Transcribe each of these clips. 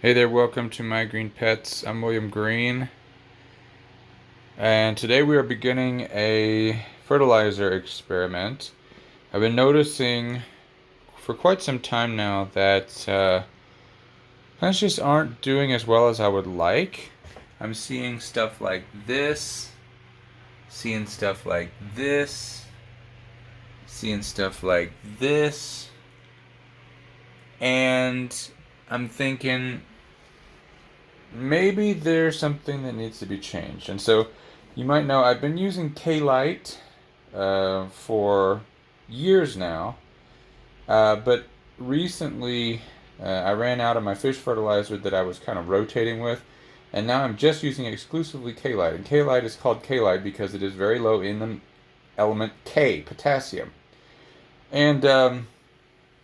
Hey there, welcome to My Green Pets. I'm William Green, and today we are beginning a fertilizer experiment. I've been noticing for quite some time now that plants just aren't doing as well as I would like. I'm seeing stuff like this, seeing stuff like this, seeing stuff like this, and I'm thinking maybe there's something that needs to be changed. And so you might know I've been using K-Lite for years now, but recently I ran out of my fish fertilizer that I was kind of rotating with, and now I'm just using exclusively K-Lite. And K-Lite is called K-Lite because it is very low in the element K, potassium. And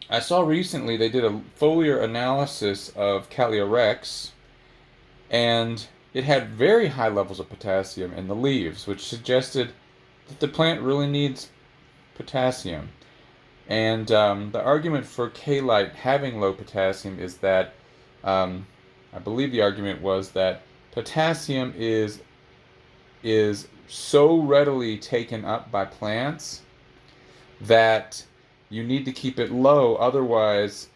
I saw recently they did a foliar analysis of Calyrex, and it had very high levels of potassium in the leaves, which suggested that the plant really needs potassium. And the argument for K-Lite having low potassium is that I believe the argument was that potassium is so readily taken up by plants that you need to keep it low, otherwise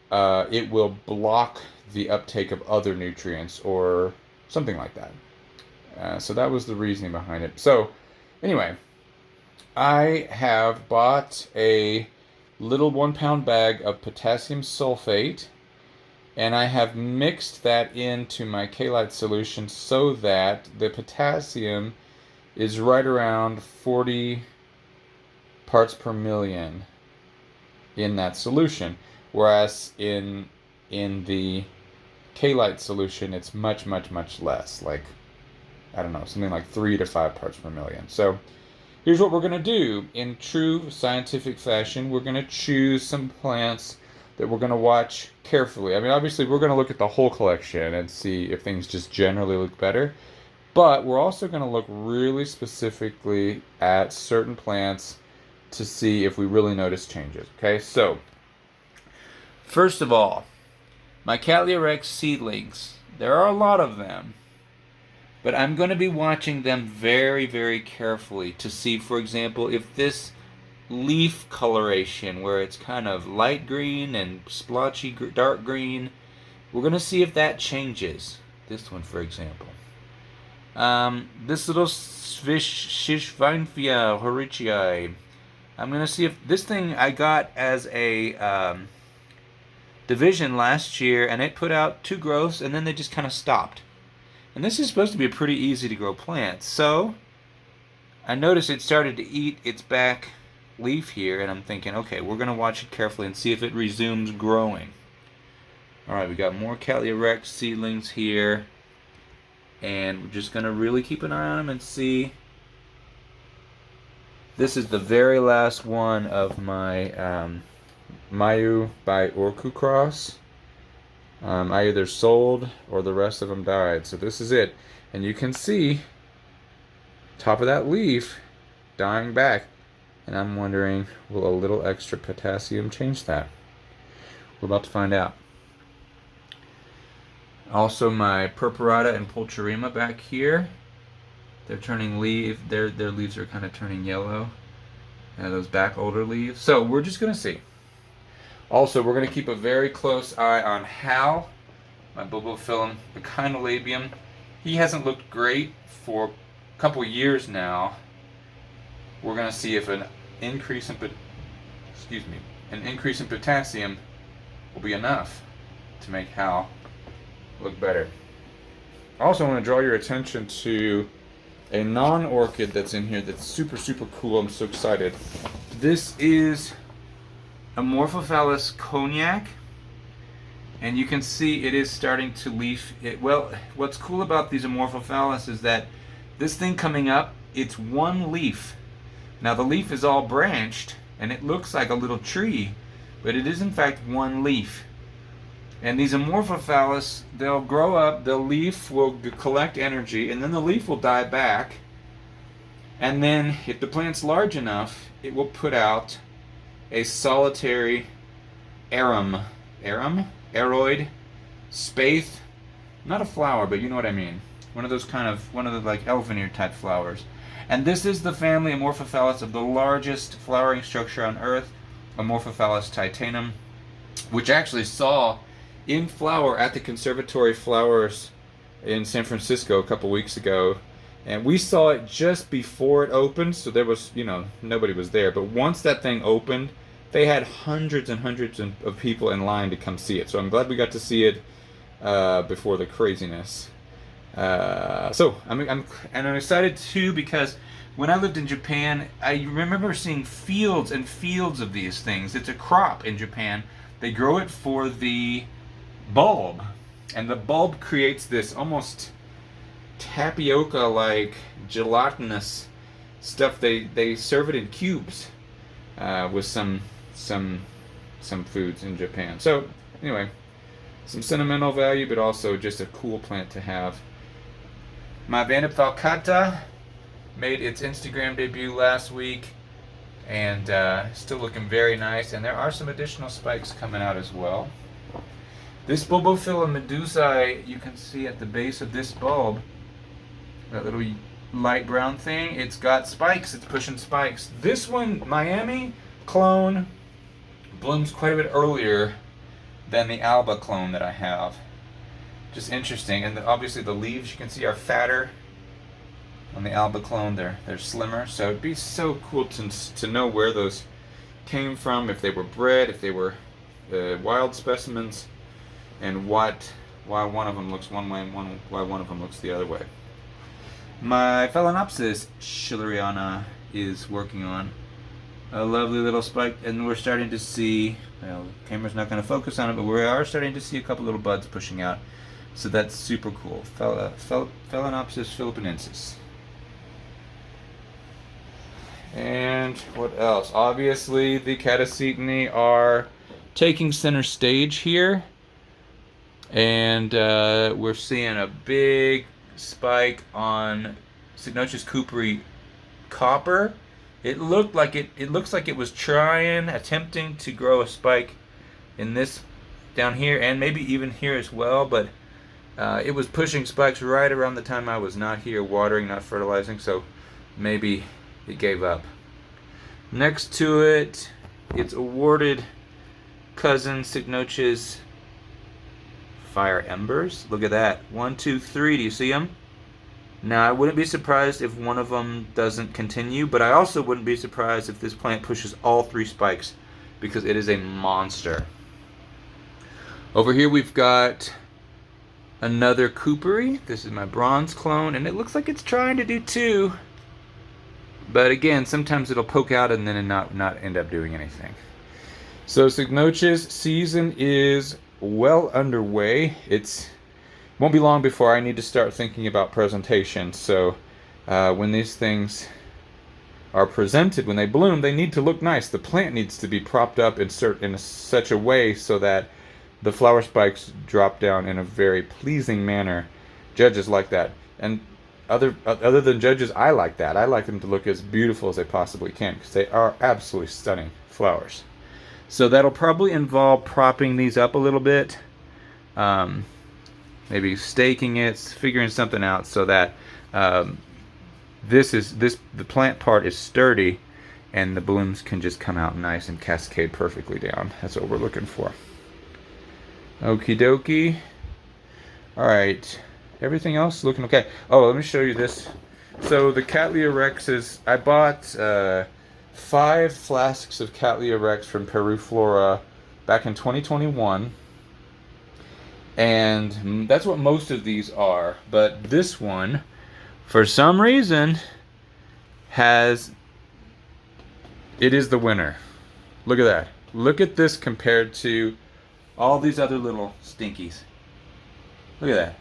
it will block the uptake of other nutrients or something like that. So that was the reasoning behind it. So anyway, I have bought a little 1 pound bag of potassium sulfate, and I have mixed that into my K-Lite solution so that the potassium is right around 40 parts per million in that solution, whereas in the K-Lite solution it's much less, like, I don't know, something like 3 to 5 parts per million. So here's what we're going to do. In true scientific fashion, we're going to choose some plants that we're going to watch carefully. I mean, obviously we're going to look at the whole collection and see if things just generally look better, but we're also going to look really specifically at certain plants to see if we really notice changes. Okay, so first of all, my Calyrex seedlings. There are a lot of them, but I'm going to be watching them very carefully to see, for example, if this leaf coloration, where it's kind of light green and splotchy dark green, we're going to see if that changes. This one, for example. This little Shishvinfia horichii. I'm going to see if this thing I got as a division last year, and it put out 2 growths, and then they just kind of stopped. And this is supposed to be a pretty easy to grow plant. So I noticed it started to eat its back leaf here, and I'm thinking, okay, we're going to watch it carefully and see if it resumes growing. Alright, we got more Calyrex seedlings here, and we're just going to really keep an eye on them and see. This is the very last one of my Mayu by Orku cross. I either sold or the rest of them died. So this is it. And you can see top of that leaf dying back. And I'm wondering, will a little extra potassium change that? We're about to find out. Also my Purpurata and Pulcherima back here. They're turning their leaves are kind of turning yellow. Those back older leaves. So we're just going to see. Also, we're going to keep a very close eye on Hal, my Bulbophyllum echinolabium. He hasn't looked great for a couple years now. We're going to see if an increase in potassium will be enough to make Hal look better. Also, I want to draw your attention to a non-orchid that's in here that's super cool. I'm so excited. This is Amorphophallus cognac, and you can see it is starting to leaf it. Well, what's cool about these Amorphophallus is that this thing coming up, it's one leaf. Now the leaf is all branched and it looks like a little tree, but it is in fact one leaf. And these Amorphophallus, they'll grow up, the leaf will collect energy, and then the leaf will die back, and then if the plant's large enough, it will put out a solitary aroid spathe, not a flower, but you know what I mean. One of the like elvenir type flowers. And this is the family Amorphophallus of the largest flowering structure on Earth, Amorphophallus titanum, which actually saw in flower at the Conservatory Flowers in San Francisco a couple weeks ago. And we saw it just before it opened, so there was, nobody was there. But once that thing opened, they had hundreds and hundreds of people in line to come see it. So I'm glad we got to see it before the craziness. So I'm excited too because when I lived in Japan, I remember seeing fields and fields of these things. It's a crop in Japan. They grow it for the bulb, and the bulb creates this almost tapioca-like gelatinous stuff. They serve it in cubes with some foods in Japan. So anyway, some sentimental value, but also just a cool plant to have. My Vanip falcata made its Instagram debut last week, and still looking very nice. And there are some additional spikes coming out as well. This Bulbophylla medusae, you can see at the base of this bulb, that little light brown thing, it's got spikes, it's pushing spikes. This one, Miami clone, blooms quite a bit earlier than the Alba clone that I have. Just interesting. And obviously the leaves, you can see, are fatter on the Alba clone. They're slimmer. So it'd be so cool to know where those came from, if they were bred, if they were wild specimens, and why one of them looks one way and why one of them looks the other way. My Phalaenopsis schilleriana is working on a lovely little spike, and we're starting to see, well, the camera's not going to focus on it, but we are starting to see a couple little buds pushing out. So that's super cool. Phalaenopsis philippinensis. And what else? Obviously, the Catacetinae are taking center stage here. And we're seeing a big spike on Cycnoches cooperi copper. It looks like it was attempting to grow a spike in this down here, and maybe even here as well, but it was pushing spikes right around the time I was not here watering, not fertilizing, so maybe it gave up. Next to it, its awarded cousin Cycnoches fire embers. Look at that. 1, 2, 3. Do you see them? Now, I wouldn't be surprised if one of them doesn't continue, but I also wouldn't be surprised if this plant pushes all 3 spikes, because it is a monster. Over here we've got another cooperi. This is my bronze clone, and it looks like it's trying to do 2. But again, sometimes it'll poke out and then not end up doing anything. So Cycnoches season is well underway. It won't be long before I need to start thinking about presentation. So when these things are presented, when they bloom, they need to look nice. The plant needs to be propped up in such a way so that the flower spikes drop down in a very pleasing manner. Judges like that, and other than judges, I like that. I like them to look as beautiful as they possibly can, because they are absolutely stunning flowers. So that'll probably involve propping these up a little bit, maybe staking it, figuring something out so that the plant part is sturdy and the blooms can just come out nice and cascade perfectly down. That's what we're looking for. Okie dokie. All right, everything else looking okay. Oh, let me show you this. So the Cattleya rexes, I bought 5 flasks of Cattleya rex from Peru Flora back in 2021, and that's what most of these are. But this one, for some reason, it is the winner. Look at that. Look at this compared to all these other little stinkies. Look at that.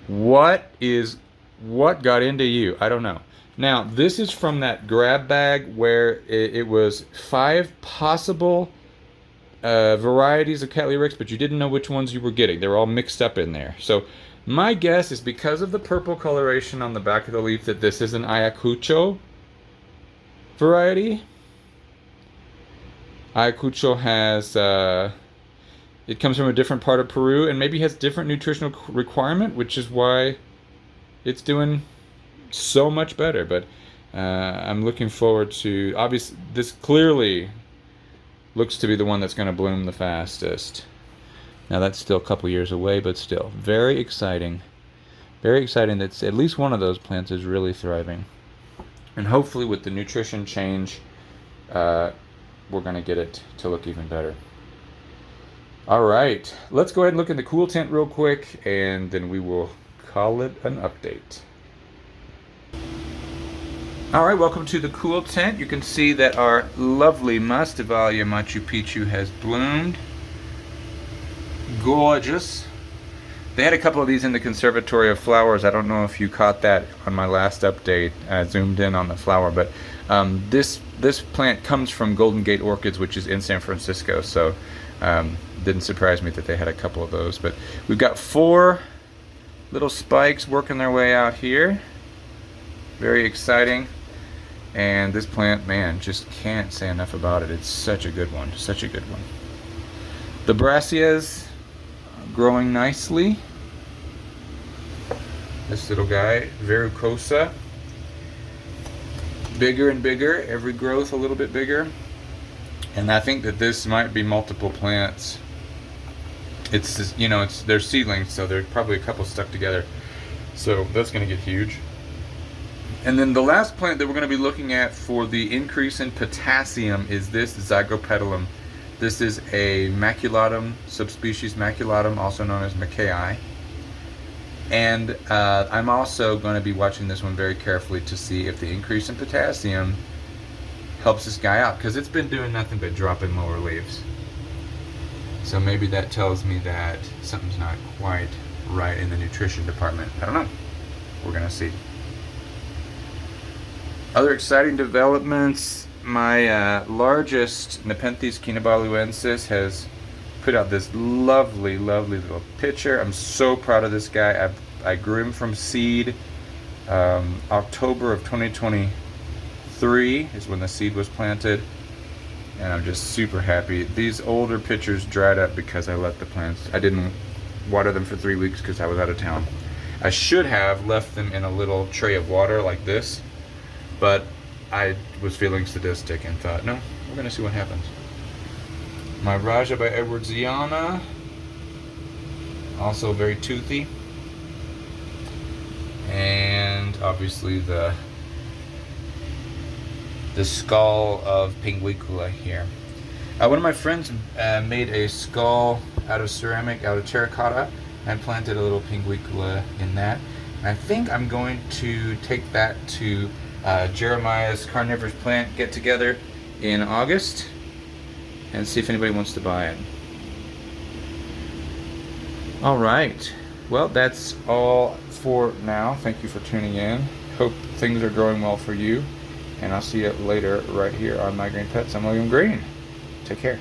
What got into you? I don't know. Now, this is from that grab bag where it was 5 possible varieties of Cattleya rex, but you didn't know which ones you were getting. They're all mixed up in there. So my guess is, because of the purple coloration on the back of the leaf, that this is an Ayacucho variety. Ayacucho has it comes from a different part of Peru and maybe has different nutritional requirement, which is why it's doing so much better. But I'm looking forward to, obviously, this clearly looks to be the one that's going to bloom the fastest. Now that's still a couple years away, but still very exciting. Very exciting that at least one of those plants is really thriving. And hopefully with the nutrition change, we're going to get it to look even better. All right, let's go ahead and look in the cool tent real quick, and then we will call it an update. All right, welcome to the cool tent. You can see that our lovely Masdevallia Machu Picchu has bloomed. Gorgeous. They had a couple of these in the Conservatory of Flowers. I don't know if you caught that on my last update. I zoomed in on the flower, but this plant comes from Golden Gate Orchids, which is in San Francisco, so didn't surprise me that they had a couple of those. But we've got 4 little spikes working their way out here. Very exciting. And this plant, man, just can't say enough about it. It's such a good one, such a good one. The brassias growing nicely. This little guy, Verrucosa, bigger and bigger, every growth a little bit bigger. And I think that this might be multiple plants. It's, you know, they're seedlings, so there's probably a couple stuck together. So that's going to get huge. And then the last plant that we're going to be looking at for the increase in potassium is this Zygopetalum. This is a maculatum, subspecies maculatum, also known as McKay. And I'm also going to be watching this one very carefully to see if the increase in potassium helps this guy out, because it's been doing nothing but dropping lower leaves. So maybe that tells me that something's not quite right in the nutrition department. I don't know. We're going to see. Other exciting developments, my largest Nepenthes quinabaluensis has put out this lovely, lovely little pitcher. I'm so proud of this guy. I grew him from seed. October of 2023 is when the seed was planted, and I'm just super happy. These older pitchers dried up because I let the plants, I didn't water them for 3 weeks because I was out of town. I should have left them in a little tray of water like this, but I was feeling sadistic and thought, no, we're going to see what happens. My Raja by Edwardsiana, also very toothy. And obviously the skull of Pinguicula here. One of my friends made a skull out of ceramic, out of terracotta, and planted a little Pinguicula in that. And I think I'm going to take that to Jeremiah's Carnivorous Plant get together in August and see if anybody wants to buy it. All right, well, that's all for now. Thank you for tuning in. Hope things are going well for you, and I'll see you later right here on My Green Pets. I'm William Green. Take care.